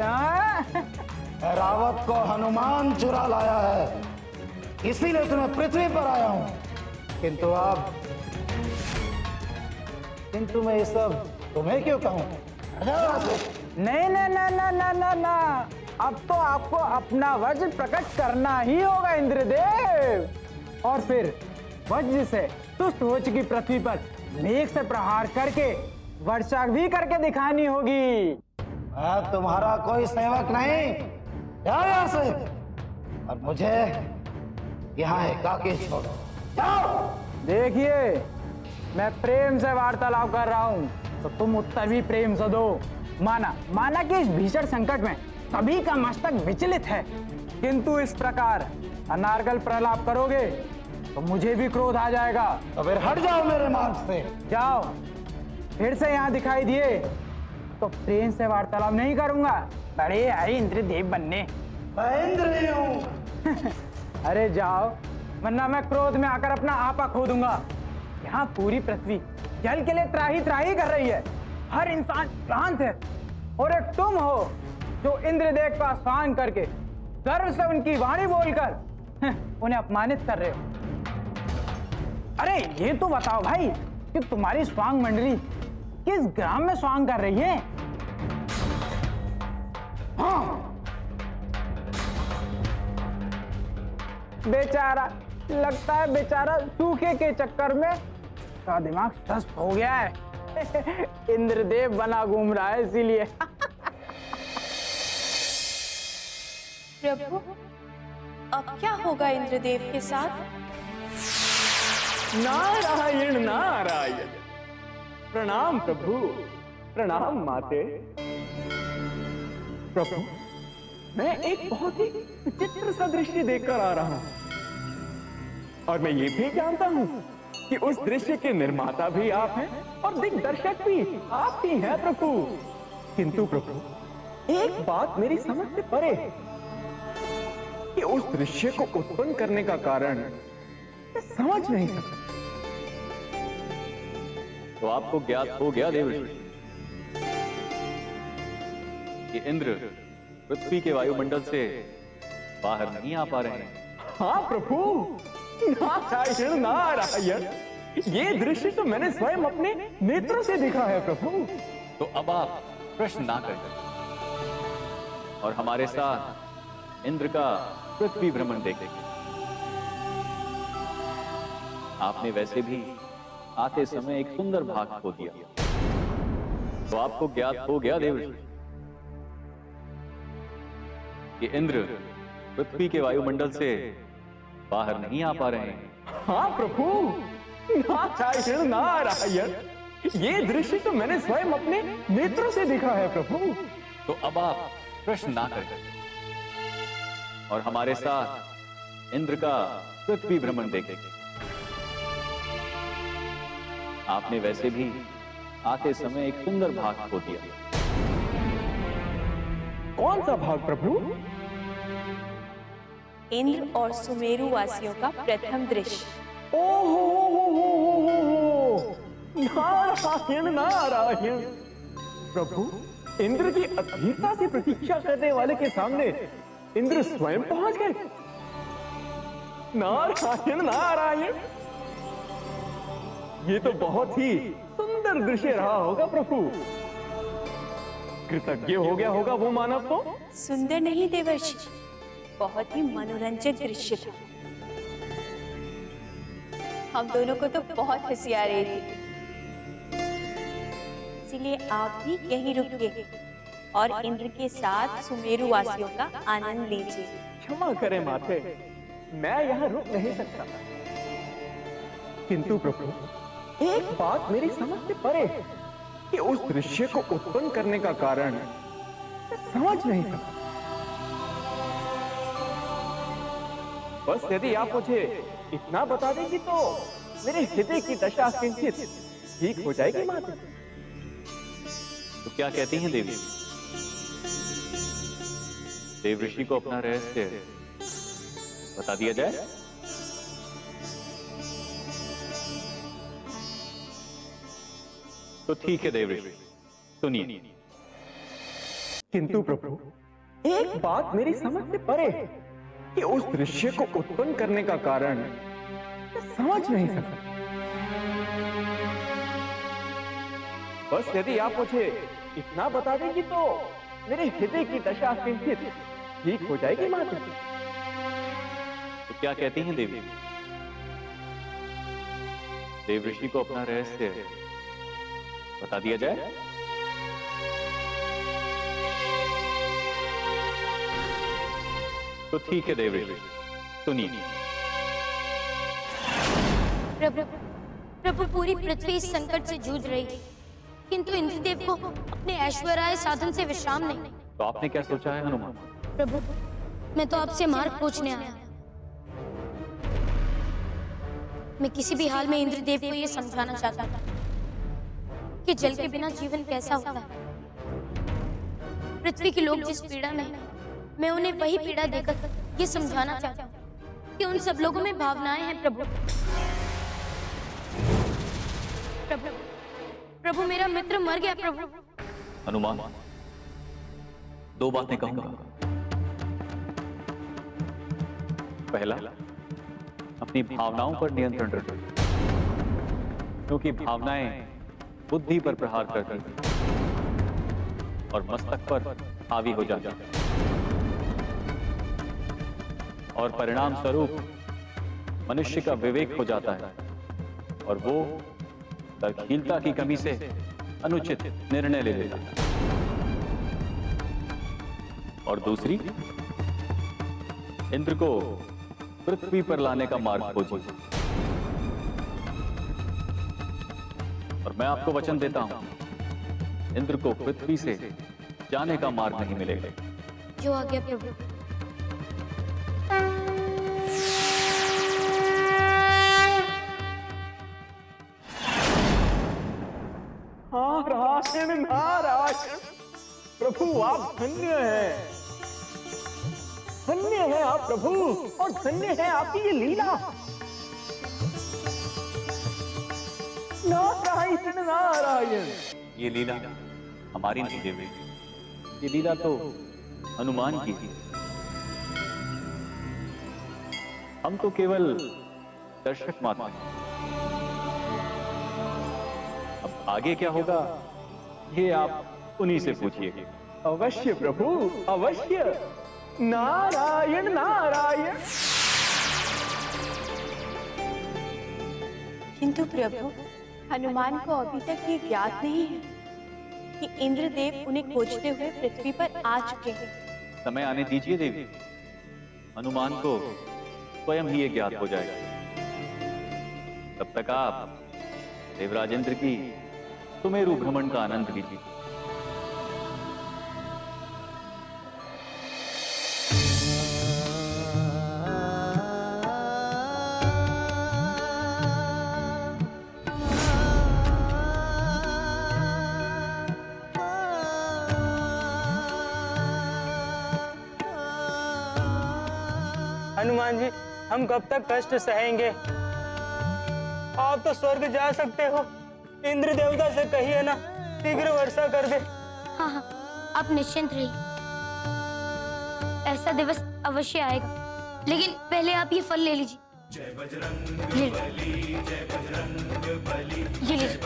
रावत को हनुमान चुरा लाया है, इसीलिए तुम्हें पृथ्वी पर आया हूं। किंतु मैं ये सब तुम्हें क्यों कहूं? नहीं ना ना ना ना ना ना, अब तो आपको अपना वज्र प्रकट करना ही होगा इंद्रदेव। और फिर वज्र से सुस्त हो चुकी पृथ्वी पर मेघ से प्रहार करके वर्षा भी करके दिखानी होगी। मैं तुम्हारा कोई सेवक नहीं, जाओ यहाँ से और मुझे यहाँ एकाकी छोड़ो। जाओ। देखिए, मैं प्रेम से वार्तालाप कर रहा हूँ, तो तुम उत्तर भी प्रेम से दो। माना कि इस भीषण संकट में सभी का मस्तक विचलित है, किंतु इस प्रकार अनार्गल प्रलाप करोगे तो मुझे भी क्रोध आ जाएगा। तो फिर हट जाओ मेरे मार्ग से। जाओ, फिर से यहाँ दिखाई दिए तो प्रेम से वार्तालाप नहीं करूंगा। बड़े आए इंद्रदेव बनने। मैं इंद्र ही हूँ। अरे जाओ, वरना मैं क्रोध में आकर अपना आपा खो दूंगा। यहाँ पूरी पृथ्वी जल के लिए त्राही त्राही कर रही है, हर इंसान क्लांत है, और एक तुम हो जो इंद्रदेव का स्वांग करके गर्व से उनकी वाणी बोलकर उन्हें अपमानित कर रहे हो। अरे ये तो बताओ भाई कि तुम्हारी स्वांग मंडली किस ग्राम में स्वांग कर रही है? हाँ, बेचारा, लगता है बेचारा सूखे के चक्कर में का दिमाग सस्त हो गया है। इंद्रदेव बना घूम रहा है इसीलिए। प्रभु, अब क्या होगा इंद्रदेव के साथ? नारायण नारायण। प्रणाम प्रभु, प्रणाम माते। प्रभु, मैं एक बहुत ही विचित्र सा दृश्य देखकर आ रहा हूं, और मैं ये भी जानता हूं कि उस दृश्य के निर्माता भी आप हैं और दिग्दर्शक भी आप ही हैं प्रभु। किंतु प्रभु, एक बात मेरी समझ से परे है कि उस दृश्य को उत्पन्न करने का कारण मैं समझ नहीं सकता। तो आपको ज्ञात हो गया देवर्षि कि इंद्र पृथ्वी के वायुमंडल से बाहर नहीं आ पा रहे हैं। हाँ प्रभु, नारायण नारायण, ये दृश्य तो मैंने स्वयं अपने नेत्रों से देखा है प्रभु। तो अब आप प्रश्न ना करें और हमारे साथ इंद्र का पृथ्वी भ्रमण देखेंगे। आपने वैसे भी आते समय एक सुंदर भाग खो दिया, तो आपको ज्ञात हो गया देवर्षि कि इंद्र पृथ्वी के वायुमंडल से बाहर नहीं आ पा रहे हैं। हाँ प्रभु, नारायण नारायण, ये दृश्य तो मैंने स्वयं अपने नेत्रों से देखा है प्रभु। तो अब आप प्रश्न ना करें और हमारे साथ इंद्र का पृथ्वी भ्रमण देखेंगे। आपने वैसे भी आते समय एक सुंदर भाग खो दिया। कौन सा भाग प्रभु? इंद्र और सुमेरु वासियों का प्रथम दृश्य। ओहो, नारायण नारायण। प्रभु, इंद्र की अधीरता से प्रतीक्षा करने वाले के सामने इंद्र स्वयं पहुंच गए। नारायण नारायण, ये तो बहुत ही सुंदर दृश्य रहा होगा प्रभु। कृतज्ञ हो गया होगा वो मानव तो। सुंदर नहीं देवर्षि, बहुत ही मनोरंजक दृश्य था। हम दोनों को तो बहुत हंसी आ रही थी, इसीलिए आप भी यहीं रुकिए और इंद्र के साथ सुमेरु वासियों का आनंद लीजिए। क्षमा करें माते, मैं यहाँ रुक नहीं सकता। किंतु प्रभु, एक बात मेरी समझ से परे है कि उस दृश्य को उत्पन्न करने का कारण मैं समझ नहीं सकता। बस यदि आप मुझे इतना बता देंगी तो मेरे हृदय की दशा किंचित ठीक हो जाएगी माते। तो क्या कहती हैं देवी? देवऋषि को अपना रहस्य बता दिया जाए? तो ठीक है देवऋषि, सुनिए। किंतु प्रभु, एक बात मेरी समझ से परे है कि उस दृश्य को उत्पन्न करने का कारण मैं समझ नहीं सकता। बस यदि आप मुझे इतना बता देंगी तो मेरे हृदय की दशा किंचित ठीक हो जाएगी माता। तो क्या कहती हैं देवी? देवऋषि को अपना रहस्य बता दिया जाए? तो ठीक है देवऋषि, सुनिए। प्रभु प्रभु पूरी पृथ्वी इस संकट से जूझ रही है, किंतु इंद्रदेव को अपने ऐश्वर्य साधन से विश्राम नहीं। तो आपने क्या सोचा है हनुमान? प्रभु मैं तो आपसे मार्ग पूछने आया। मैं किसी भी हाल में इंद्रदेव को ये समझाना चाहता था कि जल के बिना जीवन कैसा होता है। पृथ्वी के लोग जिस पीड़ा में हैं, मैं उन्हें वही पीड़ा देकर ये समझाना चाहता हूँ कि उन सब लोगों में भावनाएं हैं। प्रभु प्रभु प्रभु मेरा मित्र मर गया। प्रभु हनुमान, दो बातें कहूंगा। पहला, अपनी भावनाओं पर नियंत्रण रखें, क्योंकि भावनाएं बुद्धि पर प्रहार करती हैं और मस्तक पर हावी हो जाती हैं, और परिणाम स्वरूप मनुष्य का विवेक हो जाता है और वो तर्कहीनता की कमी से अनुचित निर्णय ले लेता है। और दूसरी, इंद्र को पृथ्वी पर लाने का मार्ग खोजिए। और मैं आपको वचन देता हूं, इंद्र को पृथ्वी से जाने का मार्ग नहीं मिलेगा। जो आ गया प्रभु। नारायण नारायण, प्रभु आप धन्य हैं, धन्य है आप प्रभु, और धन्य है आपकी ये लीला। नारायण नारायण। ये लीला हमारी नहीं देवी, ये लीला तो हनुमान की थी। हम तो केवल दर्शक मात्र हैं। अब आगे क्या होगा ये आप उन्हीं से पूछिए। अवश्य प्रभु, अवश्य। नारायण नारायण। किंतु प्रभु, हनुमान को अभी तक ये ज्ञात नहीं है कि इंद्रदेव उन्हें खोजते हुए पृथ्वी पर आ चुके हैं। समय आने दीजिए देवी, हनुमान को स्वयं ही ये ज्ञात हो जाएगा। तब तक आप देवराज इंद्र की सुमेरु भ्रमण का आनंद लीजिए। हनुमान जी, हम कब तक कष्ट सहेंगे? आप तो स्वर्ग जा सकते हो। इंद्र देवता से कहिए ना, शीघ्र वर्षा कर दे। हाँ हाँ, आप निश्चिंत रहिए, ऐसा दिवस अवश्य आएगा। लेकिन पहले आप ये फल ले लीजिए। जय बजरंग बली, जय बजरंग बली, ये लीजिए।